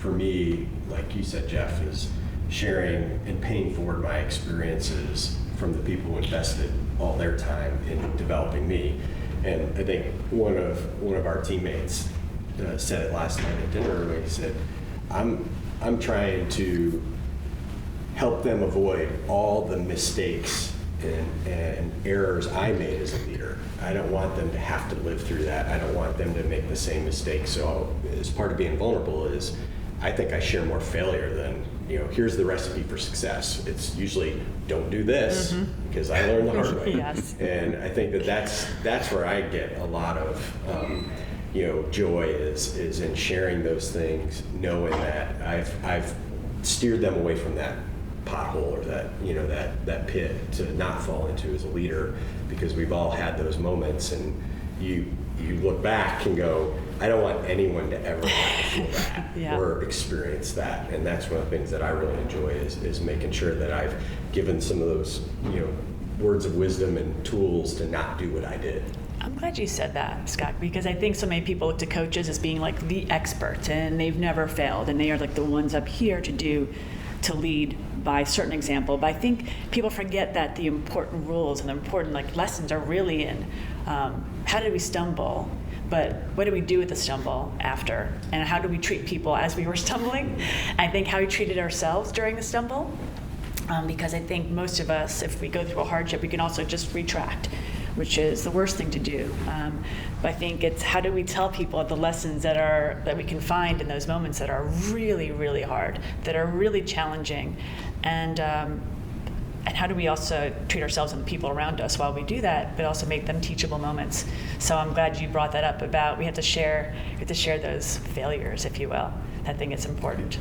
for me, like you said, Jeff, is sharing and paying forward my experiences from the people who invested all their time in developing me. And I think one of our teammates said it last night at dinner when he said, I'm trying to help them avoid all the mistakes and errors I made as a leader. I don't want them to have to live through that. I don't want them to make the same mistakes. So as part of being vulnerable is, I think I share more failure than, here's the recipe for success. It's usually don't do this because I learned the hard way. Yes. And I think that's where I get a lot of joy is in sharing those things, knowing that I've steered them away from that pothole or that pit to not fall into as a leader, because we've all had those moments, and you look back and go, I don't want anyone to ever have to feel that or experience that. And that's one of the things that I really enjoy is making sure that I've given some of those words of wisdom and tools to not do what I did. I'm glad you said that, Scott, because I think so many people look to coaches as being like the experts, and they've never failed, and they are like the ones up here to lead by a certain example. But I think people forget that the important rules and the important lessons are really in how did we stumble, but what do we do with the stumble after, and how do we treat people as we were stumbling? I think how we treated ourselves during the stumble, because I think most of us, if we go through a hardship, we can also just retract, which is the worst thing to do. But I think it's how do we tell people the lessons that we can find in those moments that are really, really hard, that are really challenging, and how do we also treat ourselves and the people around us while we do that, but also make them teachable moments. So I'm glad you brought that up about we have to share those failures, if you will. I think it's important.